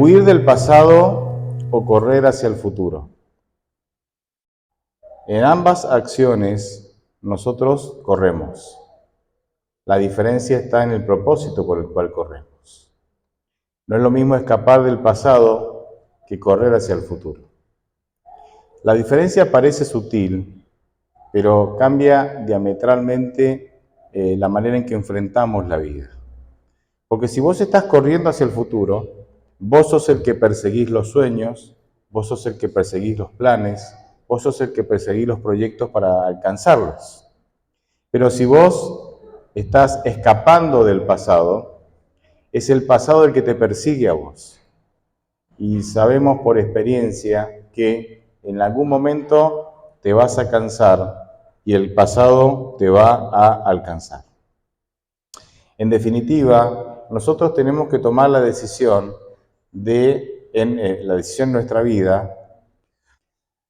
¿Huir del pasado o correr hacia el futuro? En ambas acciones nosotros corremos. La diferencia está en el propósito por el cual corremos. No es lo mismo escapar del pasado que correr hacia el futuro. La diferencia parece sutil, pero cambia diametralmente la manera en que enfrentamos la vida. Porque si vos estás corriendo hacia el futuro, vos sos el que perseguís los sueños, vos sos el que perseguís los planes, vos sos el que perseguís los proyectos para alcanzarlos. Pero si vos estás escapando del pasado, es el pasado el que te persigue a vos. Y sabemos por experiencia que en algún momento te vas a cansar y el pasado te va a alcanzar. En definitiva, nosotros tenemos que tomar la decisión la decisión en nuestra vida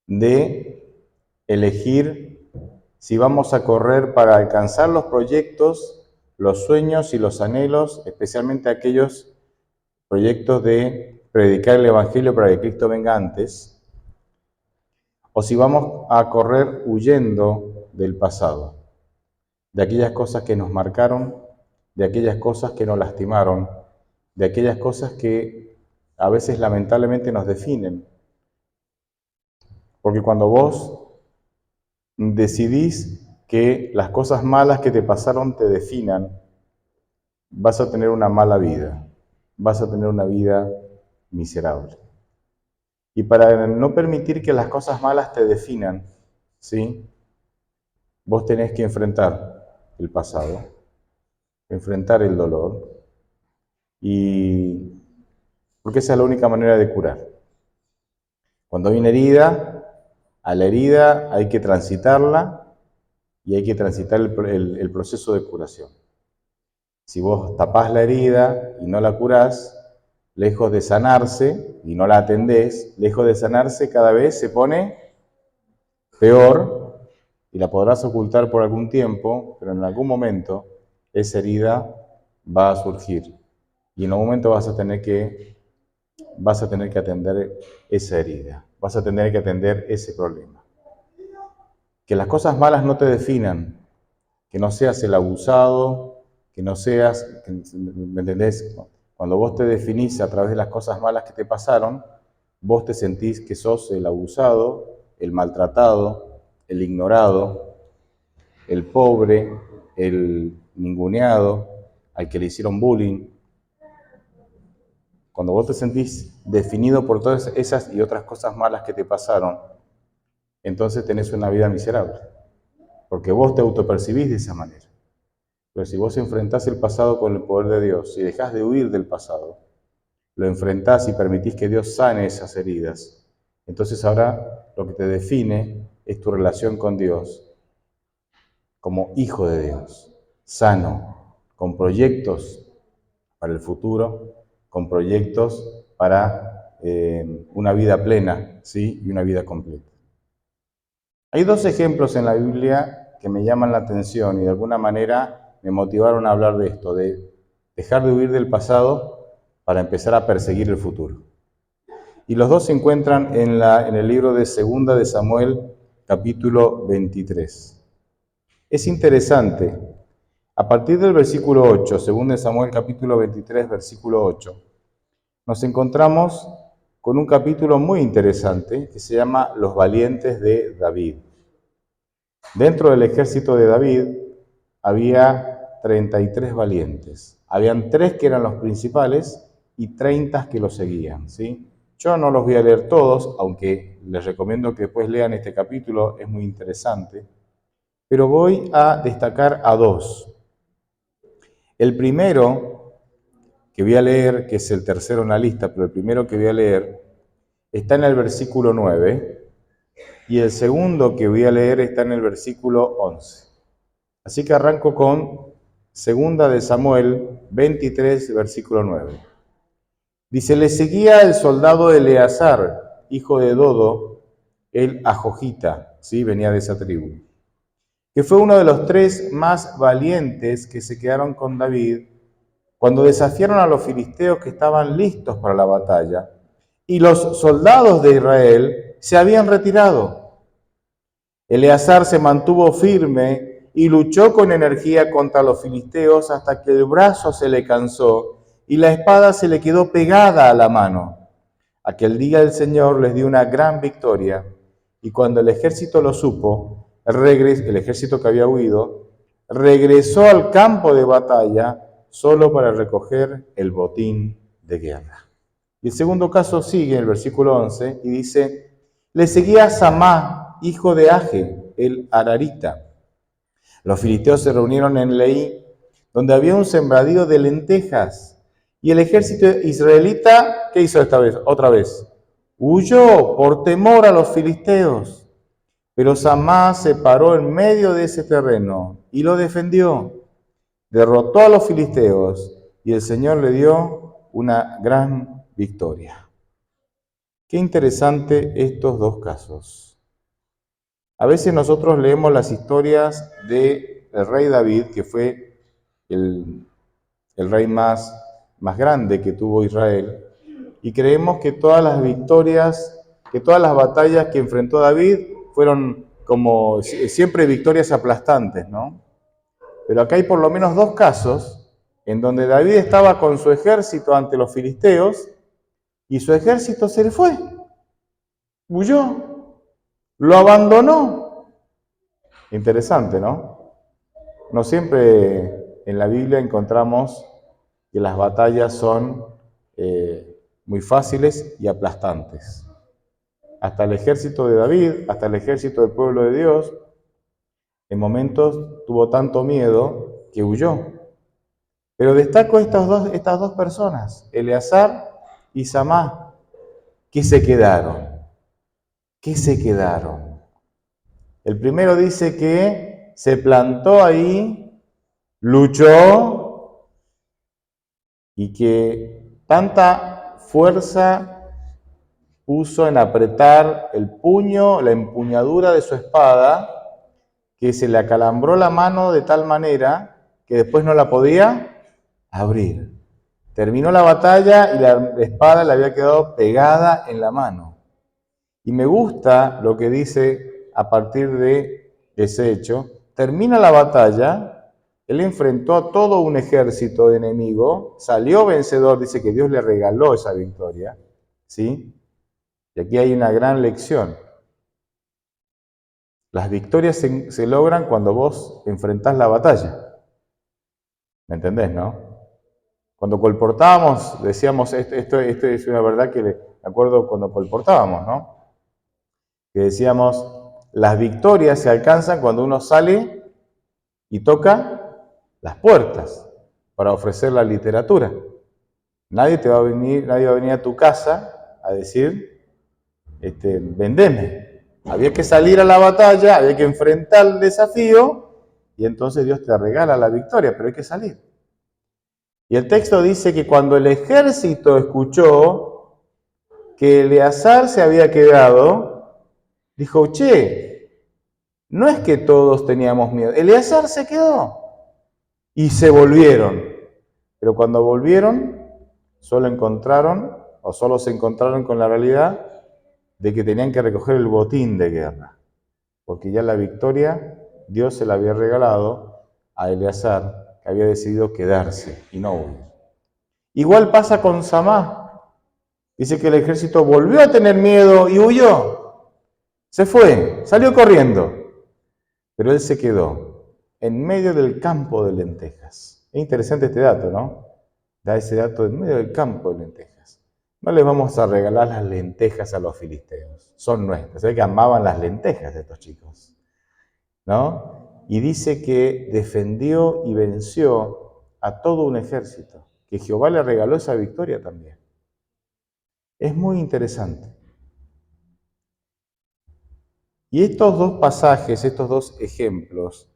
de elegir si vamos a correr para alcanzar los proyectos, los sueños y los anhelos, especialmente aquellos proyectos de predicar el Evangelio para que Cristo venga antes, o si vamos a correr huyendo del pasado, de aquellas cosas que nos marcaron, de aquellas cosas que nos lastimaron, de aquellas cosas que a veces lamentablemente nos definen. Porque cuando vos decidís que las cosas malas que te pasaron te definan, vas a tener una mala vida, vas a tener una vida miserable. Y para no permitir que las cosas malas te definan, ¿sí? Vos tenés que enfrentar el pasado, enfrentar el dolor, porque esa es la única manera de curar. Cuando hay una herida, a la herida hay que transitarla y hay que transitar el proceso de curación. Si vos tapás la herida y no la curás, lejos de sanarse y no la atendés, lejos de sanarse cada vez se pone peor y la podrás ocultar por algún tiempo, pero en algún momento esa herida va a surgir y en un momento vas a tener que atender esa herida, vas a tener que atender ese problema. Que las cosas malas no te definan, que no seas el abusado, que no seas, ¿me entendés? Cuando vos te definís a través de las cosas malas que te pasaron, vos te sentís que sos el abusado, el maltratado, el ignorado, el pobre, el ninguneado, al que le hicieron bullying. Cuando vos te sentís definido por todas esas y otras cosas malas que te pasaron, entonces tenés una vida miserable, porque vos te autopercibís de esa manera. Pero si vos enfrentás el pasado con el poder de Dios, si dejás de huir del pasado, lo enfrentás y permitís que Dios sane esas heridas, entonces ahora lo que te define es tu relación con Dios como hijo de Dios, sano, con proyectos para el futuro, con proyectos para una vida plena, ¿sí? Y una vida completa. Hay dos ejemplos en la Biblia que me llaman la atención y de alguna manera me motivaron a hablar de esto, de dejar de huir del pasado para empezar a perseguir el futuro. Y los dos se encuentran en el libro de Segunda de Samuel, capítulo 23. Es interesante, a partir del versículo 8, Segunda de Samuel, capítulo 23, versículo 8, nos encontramos con un capítulo muy interesante que se llama Los valientes de David. Dentro del ejército de David había 33 valientes. Habían 3 que eran los principales y 30 que los seguían, ¿sí? Yo no los voy a leer todos, aunque les recomiendo que después lean este capítulo, es muy interesante. Pero voy a destacar a 2. El primero que voy a leer, que es el tercero en la lista, pero el primero que voy a leer está en el versículo 9 y el segundo que voy a leer está en el versículo 11. Así que arranco con Segunda de Samuel 23, versículo 9. Dice, le seguía el soldado Eleazar, hijo de Dodo, el Ajojita, ¿sí? Venía de esa tribu, que fue uno de los 3 más valientes que se quedaron con David cuando desafiaron a los filisteos que estaban listos para la batalla, y los soldados de Israel se habían retirado. Eleazar se mantuvo firme y luchó con energía contra los filisteos hasta que el brazo se le cansó y la espada se le quedó pegada a la mano. Aquel día el Señor les dio una gran victoria, y cuando el ejército lo supo, el ejército que había huido, regresó al campo de batalla solo para recoger el botín de guerra. Y el segundo caso sigue en el versículo 11 y dice, le seguía Samá, hijo de Age, el Ararita. Los filisteos se reunieron en Leí, donde había un sembradío de lentejas. Y el ejército israelita, ¿qué hizo esta vez? Otra vez. Huyó por temor a los filisteos. Pero Samá se paró en medio de ese terreno y lo defendió. Derrotó a los filisteos y el Señor le dio una gran victoria. Qué interesante estos dos casos. A veces nosotros leemos las historias del rey David, que fue el rey más grande que tuvo Israel, y creemos que todas las victorias, que todas las batallas que enfrentó David fueron como siempre victorias aplastantes, ¿no? Pero acá hay por lo menos dos casos en donde David estaba con su ejército ante los filisteos y su ejército se le fue, huyó, lo abandonó. Interesante, ¿no? No siempre en la Biblia encontramos que las batallas son muy fáciles y aplastantes. Hasta el ejército de David, hasta el ejército del pueblo de Dios, en momentos tuvo tanto miedo que huyó. Pero destaco estas dos personas, Eleazar y Samá, que se quedaron. ¿Qué se quedaron? El primero dice que se plantó ahí, luchó y que tanta fuerza puso en apretar el puño, la empuñadura de su espada, que se le acalambró la mano de tal manera que después no la podía abrir. Terminó la batalla y la espada le había quedado pegada en la mano. Y me gusta lo que dice a partir de ese hecho. Termina la batalla, él enfrentó a todo un ejército de enemigo, salió vencedor, dice que Dios le regaló esa victoria, ¿sí? Y aquí hay una gran lección. Las victorias se logran cuando vos enfrentás la batalla. ¿Me entendés, no? Cuando colportábamos, decíamos, esto es una verdad que me acuerdo cuando colportábamos, ¿no? Que decíamos, las victorias se alcanzan cuando uno sale y toca las puertas para ofrecer la literatura. Nadie va a venir a tu casa a decir, vendeme. Había que salir a la batalla, había que enfrentar el desafío y entonces Dios te regala la victoria, pero hay que salir. Y el texto dice que cuando el ejército escuchó que Eleazar se había quedado, dijo, che, no es que todos teníamos miedo, Eleazar se quedó. Y se volvieron. Pero cuando volvieron, solo se encontraron con la realidad de que tenían que recoger el botín de guerra. Porque ya la victoria Dios se la había regalado a Eleazar, que había decidido quedarse y no huir. Igual pasa con Samá. Dice que el ejército volvió a tener miedo y huyó. Se fue, salió corriendo. Pero él se quedó en medio del campo de lentejas. Es interesante este dato, ¿no? Da ese dato en medio del campo de lentejas. No les vamos a regalar las lentejas a los filisteos. Son nuestras. Se que amaban las lentejas estos chicos, ¿no? Y dice que defendió y venció a todo un ejército. Que Jehová le regaló esa victoria también. Es muy interesante. Y estos dos pasajes, estos dos ejemplos,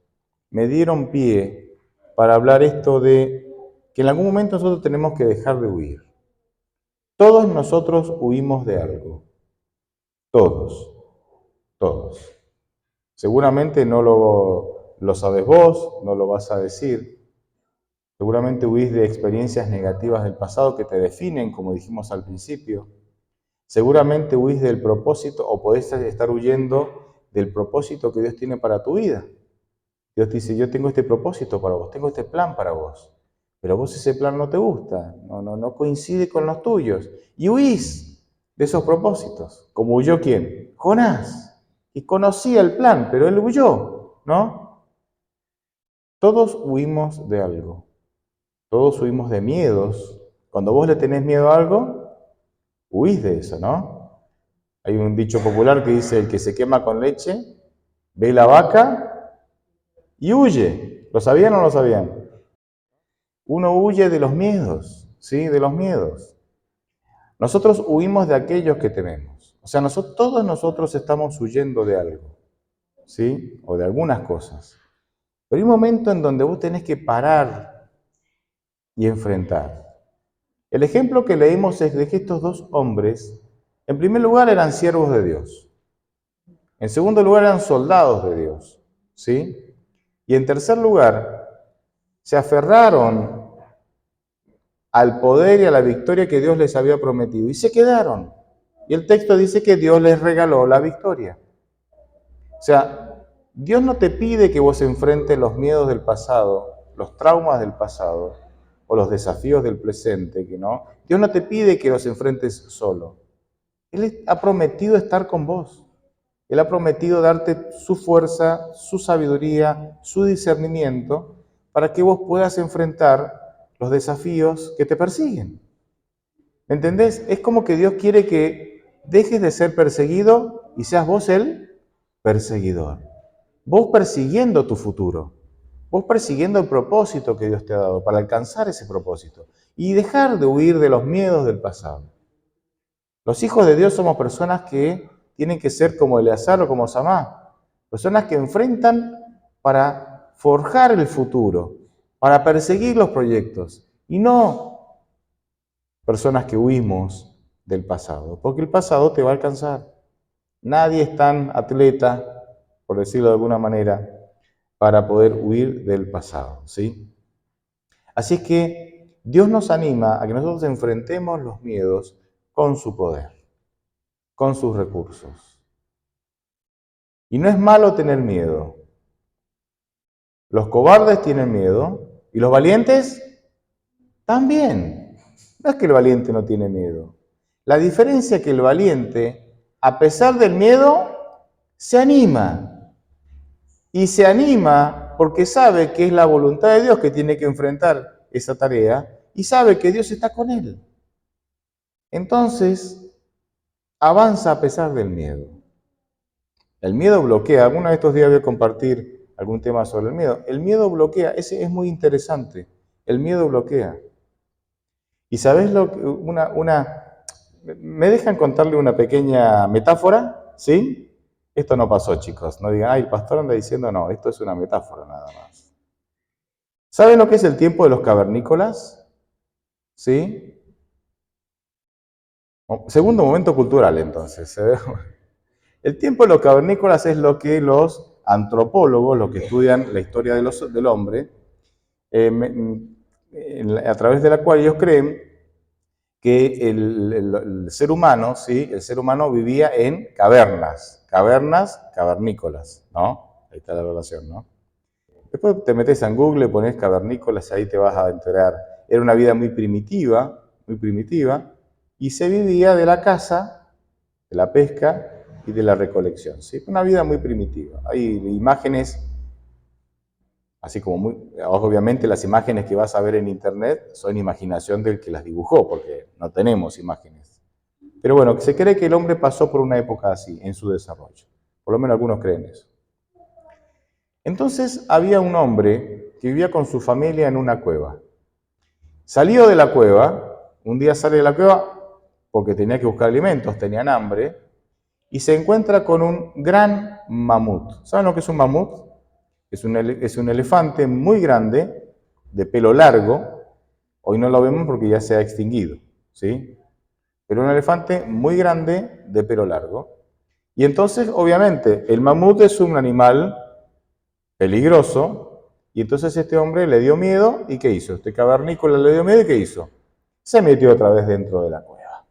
me dieron pie para hablar esto de que en algún momento nosotros tenemos que dejar de huir. Todos nosotros huimos de algo. Todos. Seguramente no lo sabes vos, no lo vas a decir, Seguramente huís de experiencias negativas del pasado que te definen, como dijimos al principio. Seguramente huís del propósito o podés estar huyendo del propósito que Dios tiene para tu vida. Dios te dice, yo tengo este propósito para vos, tengo este plan para vos, pero a vos ese plan no te gusta, no coincide con los tuyos. Y huís de esos propósitos. ¿Como huyó quién? Jonás. Y conocía el plan, pero él huyó, ¿no? Todos huimos de algo. Todos huimos de miedos. Cuando vos le tenés miedo a algo, huís de eso, ¿no? Hay un dicho popular que dice, el que se quema con leche, ve la vaca y huye. ¿Lo sabían o no lo sabían? Uno huye de los miedos, ¿sí? De los miedos. Nosotros huimos de aquellos que tememos. O sea, todos nosotros estamos huyendo de algo, ¿sí? O de algunas cosas. Pero hay un momento en donde vos tenés que parar y enfrentar. El ejemplo que leímos es de que estos dos hombres, en primer lugar, eran siervos de Dios. En segundo lugar, eran soldados de Dios, ¿sí? Y en tercer lugar, se aferraron al poder y a la victoria que Dios les había prometido y se quedaron. Y el texto dice que Dios les regaló la victoria. O sea, Dios no te pide que vos enfrentes los miedos del pasado, los traumas del pasado o los desafíos del presente, que no. Dios no te pide que los enfrentes solo. Él ha prometido estar con vos. Él ha prometido darte su fuerza, su sabiduría, su discernimiento para que vos puedas enfrentar los desafíos que te persiguen. ¿Me entendés? Es como que Dios quiere que dejes de ser perseguido y seas vos el perseguidor. Vos persiguiendo tu futuro. Vos persiguiendo el propósito que Dios te ha dado para alcanzar ese propósito. Y dejar de huir de los miedos del pasado. Los hijos de Dios somos personas que tienen que ser como Eleazar o como Samá. Personas que enfrentan para forjar el futuro, para perseguir los proyectos. Y no personas que huimos del pasado, porque el pasado te va a alcanzar. Nadie es tan atleta, por decirlo de alguna manera, para poder huir del pasado, ¿sí? Así es que Dios nos anima a que nosotros enfrentemos los miedos con su poder, con sus recursos. Y no es malo tener miedo. Los cobardes tienen miedo y los valientes también. No es que el valiente no tiene miedo. La diferencia es que el valiente, a pesar del miedo, se anima. Y se anima porque sabe que es la voluntad de Dios que tiene que enfrentar esa tarea y sabe que Dios está con él. Entonces, avanza a pesar del miedo. El miedo bloquea. Alguno de estos días voy a compartir algún tema sobre el miedo. El miedo bloquea. Ese es muy interesante. El miedo bloquea. ¿Y sabés lo que me dejan contarle una pequeña metáfora? ¿Sí? Esto no pasó, chicos. No digan, ay, el pastor anda diciendo, no, esto es una metáfora nada más. ¿Saben lo que es el tiempo de los cavernícolas? ¿Sí? Segundo momento cultural, entonces. El tiempo de los cavernícolas es lo que los antropólogos, los que estudian la historia del hombre, a través de la cual ellos creen que el ser humano, ¿sí? El ser humano vivía en cavernas cavernícolas, ¿no? Ahí está la relación, ¿no? Después te metes en Google, pones cavernícolas, ahí te vas a enterar. Era una vida muy primitiva, y se vivía de la caza, de la pesca y de la recolección, ¿sí? Una vida muy primitiva. Hay imágenes, así como obviamente las imágenes que vas a ver en internet son imaginación del que las dibujó, porque no tenemos imágenes. Pero bueno, se cree que el hombre pasó por una época así, en su desarrollo. Por lo menos algunos creen eso. Entonces había un hombre que vivía con su familia en una cueva. Salió de la cueva, un día sale de la cueva porque tenía que buscar alimentos, tenían hambre, y se encuentra con un gran mamut. ¿Saben lo que es un mamut? Es un elefante muy grande, de pelo largo. Hoy no lo vemos porque ya se ha extinguido, ¿sí? Pero un elefante muy grande, de pelo largo. Y entonces, obviamente, el mamut es un animal peligroso Y entonces este hombre le dio miedo, ¿y qué hizo? Este cavernícola le dio miedo, ¿y qué hizo? Se metió otra vez dentro de la cueva.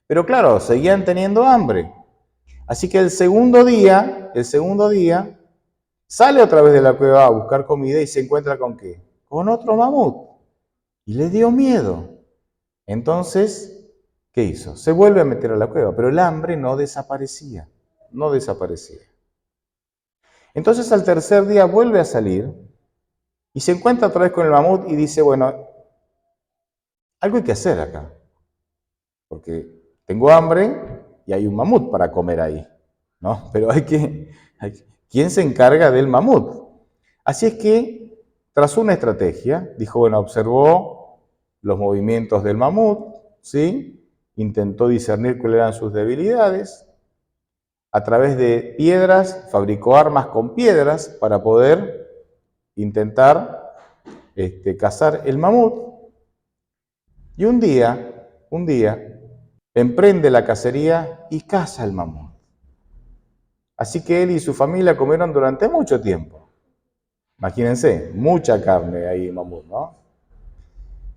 Pero claro, seguían teniendo hambre. Así que el segundo día, sale otra vez de la cueva a buscar comida y se encuentra ¿con qué? Con otro mamut. Y le dio miedo. Entonces, ¿qué hizo? Se vuelve a meter a la cueva, pero el hambre no desaparecía. No desaparecía. Entonces al tercer día vuelve a salir y se encuentra otra vez con el mamut y dice, bueno, algo hay que hacer acá, porque tengo hambre y hay un mamut para comer ahí, ¿no? Pero ¿quién se encarga del mamut? Así es que, tras una estrategia, dijo, bueno, observó los movimientos del mamut, ¿sí? Intentó discernir cuáles eran sus debilidades. A través de piedras, fabricó armas con piedras para poder intentar cazar el mamut. Y un día, emprende la cacería y caza el mamut. Así que él y su familia comieron durante mucho tiempo. Imagínense, mucha carne ahí, mamut, ¿no?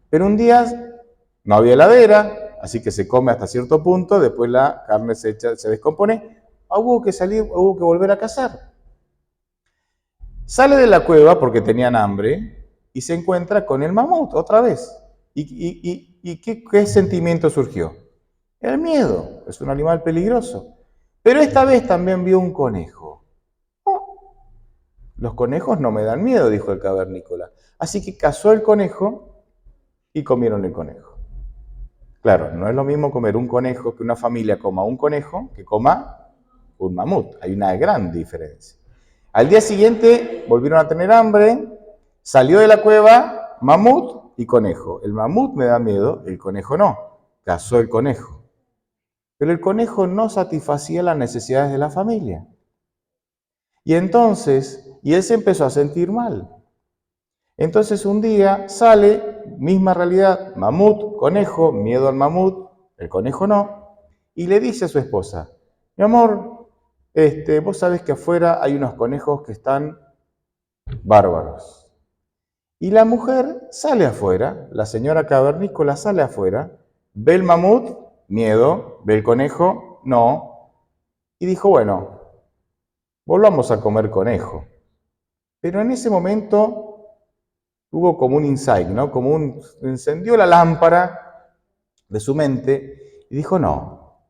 Pero un día no había heladera, así que se come hasta cierto punto, después la carne se descompone, hubo que volver a cazar. Sale de la cueva porque tenían hambre y se encuentra con el mamut otra vez. ¿Y qué sentimiento surgió? El miedo, es un animal peligroso. Pero esta vez también vio un conejo. Oh, los conejos no me dan miedo, dijo el cavernícola. Así que cazó el conejo y comieron el conejo. Claro, no es lo mismo comer un conejo, que una familia coma un conejo, que coma un mamut. Hay una gran diferencia. Al día siguiente volvieron a tener hambre, salió de la cueva mamut y conejo. El mamut me da miedo, el conejo no. Cazó el conejo. Pero el conejo no satisfacía las necesidades de la familia. Y él se empezó a sentir mal. Entonces un día sale, misma realidad, mamut, conejo, miedo al mamut, el conejo no, y le dice a su esposa, mi amor, vos sabés que afuera hay unos conejos que están bárbaros. Y la mujer sale afuera, la señora cavernícola sale afuera, ve el mamut, miedo, ve el conejo, no, y dijo, bueno, volvamos a comer conejo. Pero en ese momento hubo como un insight, ¿no? Encendió la lámpara de su mente y dijo, no,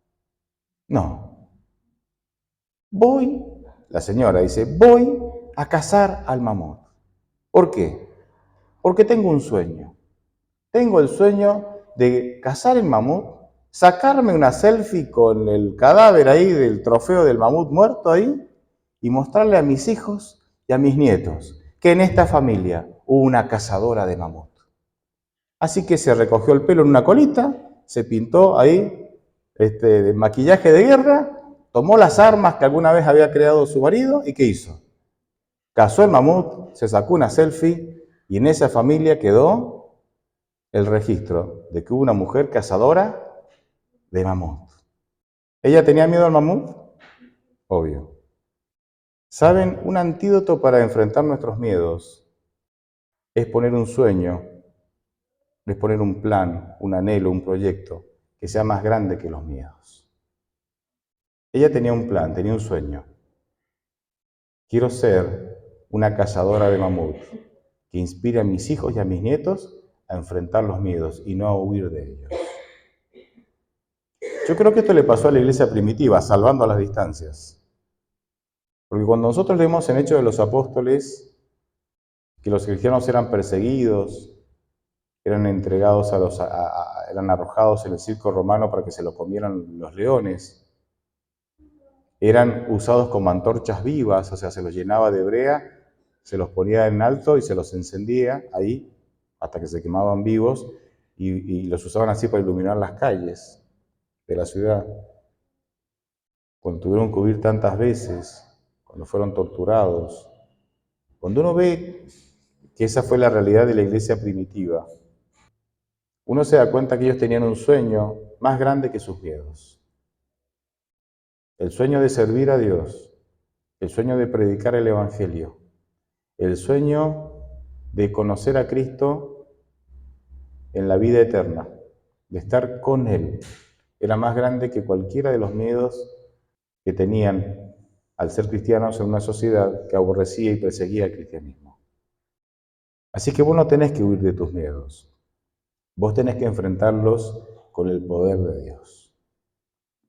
la señora dice, voy a cazar al mamut. ¿Por qué? Porque tengo un sueño. Tengo el sueño de cazar el mamut, sacarme una selfie con el cadáver ahí del trofeo del mamut muerto ahí y mostrarle a mis hijos y a mis nietos que en esta familia hubo una cazadora de mamut. Así que se recogió el pelo en una colita, se pintó ahí de maquillaje de guerra, tomó las armas que alguna vez había creado su marido y ¿qué hizo? Cazó el mamut, se sacó una selfie y en esa familia quedó el registro de que hubo una mujer cazadora de mamut. ¿Ella tenía miedo al mamut? Obvio. ¿Saben? Un antídoto para enfrentar nuestros miedos es poner un sueño, es poner un plan, un anhelo, un proyecto que sea más grande que los miedos. Ella tenía un plan, tenía un sueño. Quiero ser una cazadora de mamut que inspire a mis hijos y a mis nietos a enfrentar los miedos y no a huir de ellos. Yo creo que esto le pasó a la iglesia primitiva, salvando las distancias. Porque cuando nosotros leemos en Hechos de los Apóstoles que los cristianos eran perseguidos, eran entregados eran arrojados en el circo romano para que se lo comieran los leones, eran usados como antorchas vivas, o sea, se los llenaba de brea, se los ponía en alto y se los encendía ahí hasta que se quemaban vivos y los usaban así para iluminar las calles de la ciudad. Cuando tuvieron que huir tantas veces, cuando fueron torturados, cuando uno ve que esa fue la realidad de la iglesia primitiva, uno se da cuenta que ellos tenían un sueño más grande que sus miedos. El sueño de servir a Dios, el sueño de predicar el Evangelio, El sueño de conocer a Cristo en la vida eterna, de estar con Él, era más grande que cualquiera de los miedos que tenían al ser cristianos en una sociedad que aborrecía y perseguía el cristianismo. Así que vos no tenés que huir de tus miedos, vos tenés que enfrentarlos con el poder de Dios.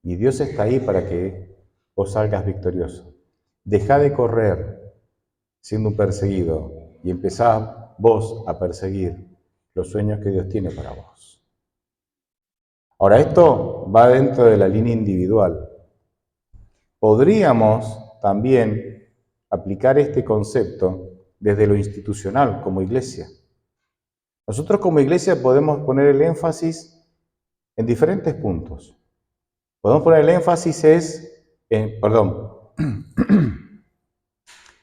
Y Dios está ahí para que vos salgas victorioso. Dejá de correr siendo un perseguido y empezá vos a perseguir los sueños que Dios tiene para vos. Ahora, esto va dentro de la línea individual. Podríamos también aplicar este concepto desde lo institucional como iglesia. Nosotros como iglesia podemos poner el énfasis en diferentes puntos. Podemos poner el énfasis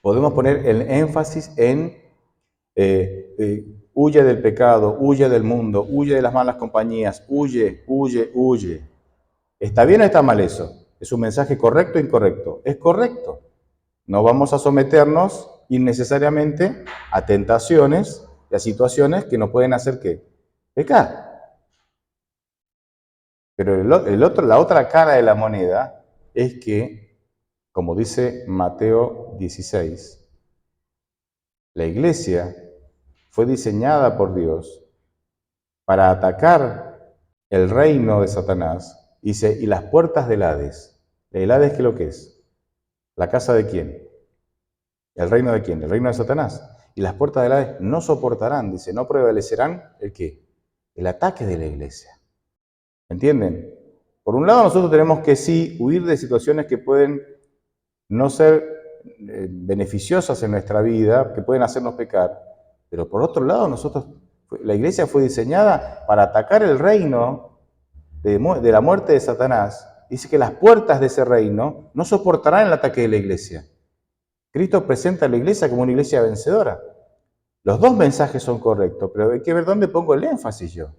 podemos poner el énfasis en huye del pecado, huye del mundo, huye de las malas compañías, huye, huye, huye. ¿Está bien o está mal eso? ¿Es un mensaje correcto o incorrecto? Es correcto. No vamos a someternos innecesariamente a tentaciones y a situaciones que nos pueden hacer ¿qué? Pecar. Pero la otra cara de la moneda es que, como dice Mateo 16, la iglesia fue diseñada por Dios para atacar el reino de Satanás y las puertas del Hades. ¿El Hades qué es lo que es? ¿La casa de quién? ¿El reino de quién? El reino de Satanás. Y las puertas del Hades no soportarán, dice, no prevalecerán ¿el qué? El ataque de la iglesia. ¿Entienden? Por un lado, nosotros tenemos que sí huir de situaciones que pueden no ser beneficiosas en nuestra vida, que pueden hacernos pecar, pero por otro lado, la iglesia fue diseñada para atacar el reino de la muerte de Satanás. Dice que las puertas de ese reino no soportarán el ataque de la iglesia. Cristo presenta a la iglesia como una iglesia vencedora. Los dos mensajes son correctos, pero hay que ver dónde pongo el énfasis yo.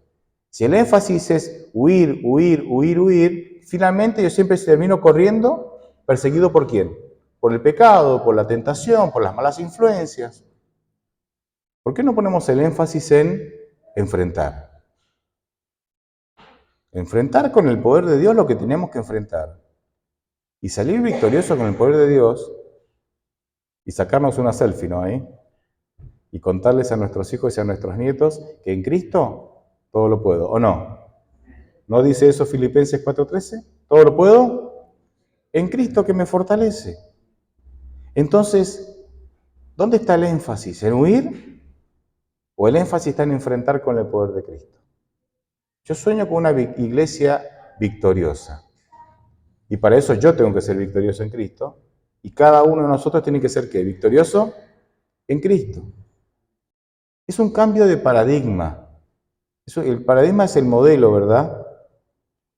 Si el énfasis es huir, huir, huir, huir, finalmente yo siempre termino corriendo, perseguido ¿por quién? Por el pecado, por la tentación, por las malas influencias. ¿Por qué no ponemos el énfasis en enfrentar? Enfrentar con el poder de Dios lo que tenemos que enfrentar. Y salir victorioso con el poder de Dios y sacarnos una selfie, ¿no? Ahí. Y contarles a nuestros hijos y a nuestros nietos que en Cristo todo lo puedo, ¿o no? ¿No dice eso Filipenses 4:13? ¿Todo lo puedo? En Cristo que me fortalece. Entonces, ¿dónde está el énfasis? ¿En huir? ¿O el énfasis está en enfrentar con el poder de Cristo? Yo sueño con una iglesia victoriosa. Y para eso yo tengo que ser victorioso en Cristo. Y cada uno de nosotros tiene que ser ¿qué? Victorioso en Cristo. Es un cambio de paradigma. El paradigma es el modelo, ¿verdad?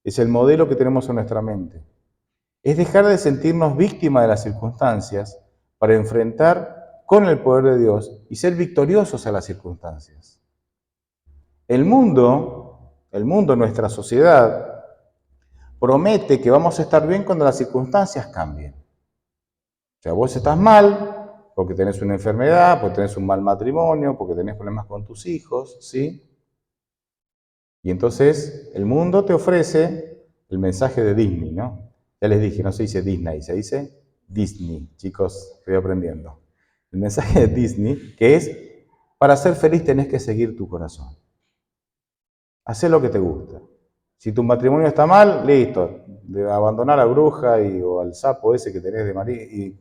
Es el modelo que tenemos en nuestra mente. Es dejar de sentirnos víctimas de las circunstancias para enfrentar con el poder de Dios y ser victoriosos a las circunstancias. El mundo, nuestra sociedad, promete que vamos a estar bien cuando las circunstancias cambien. O sea, vos estás mal porque tenés una enfermedad, porque tenés un mal matrimonio, porque tenés problemas con tus hijos, ¿sí? Y entonces el mundo te ofrece el mensaje de Disney, ¿no? Ya les dije, no se dice Disney, se dice Disney. Chicos, estoy aprendiendo. El mensaje de Disney, que es, para ser feliz tenés que seguir tu corazón. Hacé lo que te gusta. Si tu matrimonio está mal, listo. De abandonar a la bruja o al sapo ese que tenés de marido.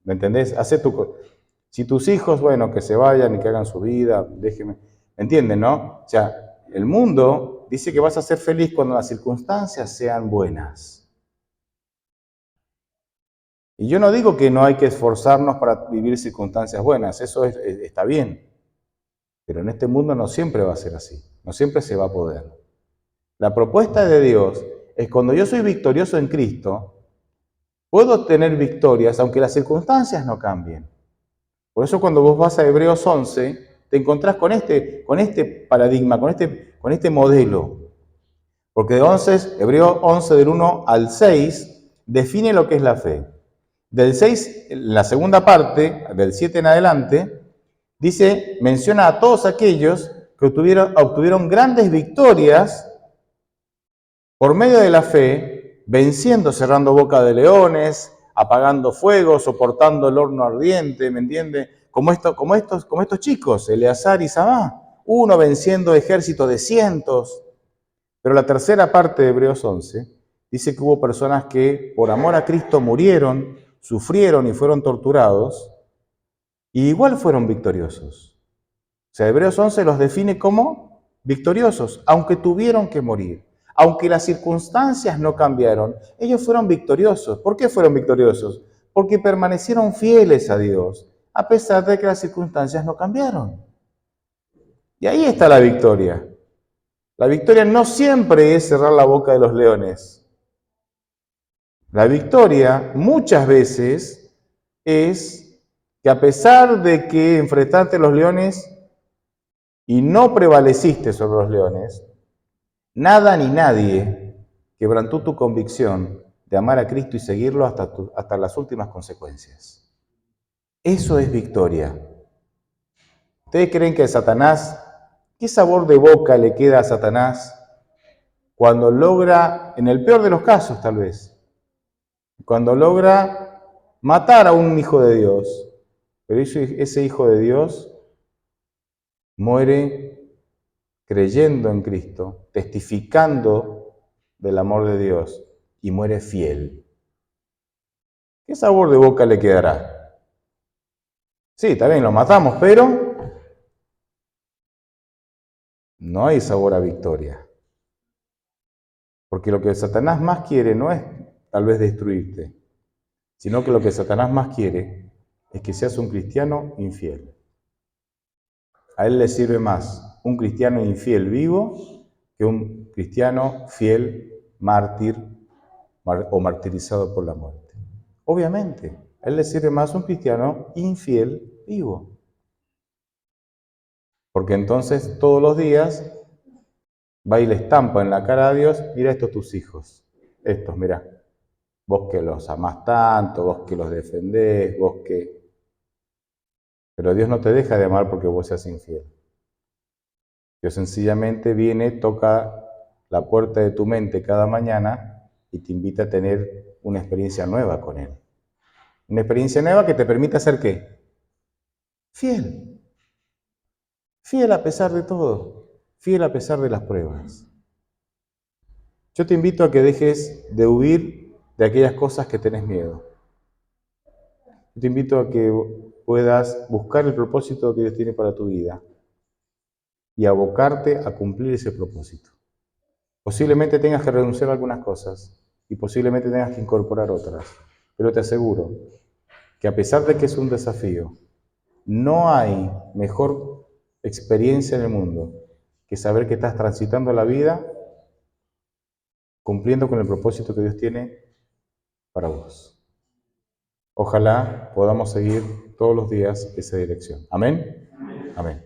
¿Me entendés? Si tus hijos, bueno, que se vayan y que hagan su vida, déjenme. ¿Me entienden, no? O sea, el mundo dice que vas a ser feliz cuando las circunstancias sean buenas. Y yo no digo que no hay que esforzarnos para vivir circunstancias buenas, eso está bien. Pero en este mundo no siempre va a ser así, no siempre se va a poder. La propuesta de Dios es cuando yo soy victorioso en Cristo, puedo tener victorias aunque las circunstancias no cambien. Por eso cuando vos vas a Hebreos 11, te encontrás con este paradigma, con este modelo. Porque Hebreos 11 del 1 al 6 define lo que es la fe. Del 6, la segunda parte, del 7 en adelante, Dice, menciona a todos aquellos que obtuvieron grandes victorias por medio de la fe, venciendo, cerrando boca de leones, apagando fuego, soportando el horno ardiente, ¿me entiende? Como estos chicos, Eleazar y Samá, uno venciendo ejércitos de cientos. Pero la tercera parte de Hebreos 11 dice que hubo personas que por amor a Cristo murieron, sufrieron y fueron torturados, y igual fueron victoriosos. O sea, Hebreos 11 los define como victoriosos, aunque tuvieron que morir. Aunque las circunstancias no cambiaron, ellos fueron victoriosos. ¿Por qué fueron victoriosos? Porque permanecieron fieles a Dios, a pesar de que las circunstancias no cambiaron. Y ahí está la victoria. La victoria no siempre es cerrar la boca de los leones. La victoria muchas veces es que a pesar de que enfrentaste a los leones y no prevaleciste sobre los leones, nada ni nadie quebrantó tu convicción de amar a Cristo y seguirlo hasta las últimas consecuencias. Eso es victoria. ¿Ustedes creen que Satanás, qué sabor de boca le queda a Satanás cuando logra, en el peor de los casos tal vez, cuando logra matar a un hijo de Dios, pero ese hijo de Dios muere creyendo en Cristo, testificando del amor de Dios y muere fiel? ¿Qué sabor de boca le quedará? Sí, está bien, lo matamos, pero no hay sabor a victoria. Porque lo que Satanás más quiere no es tal vez destruirte, sino que lo que Satanás más quiere es que seas un cristiano infiel. A él le sirve más un cristiano infiel vivo que un cristiano fiel, mártir o martirizado por la muerte. Obviamente, a él le sirve más un cristiano infiel vivo. Porque entonces todos los días va y le estampa en la cara a Dios: mira estos tus hijos, estos, mira, vos que los amás tanto, vos que los defendés, vos que... Pero Dios no te deja de amar porque vos seas infiel. Dios sencillamente viene, toca la puerta de tu mente cada mañana y te invita a tener una experiencia nueva con Él. Una experiencia nueva que te permita ser ¿qué? Fiel. Fiel a pesar de todo. Fiel a pesar de las pruebas. Yo te invito a que dejes de huir de aquellas cosas que tenés miedo. Yo te invito a que puedas buscar el propósito que Dios tiene para tu vida y abocarte a cumplir ese propósito. Posiblemente tengas que renunciar a algunas cosas y posiblemente tengas que incorporar otras, pero te aseguro que a pesar de que es un desafío, no hay mejor experiencia en el mundo que saber que estás transitando la vida cumpliendo con el propósito que Dios tiene para vos. Ojalá podamos seguir todos los días esa dirección. Amén. Amén.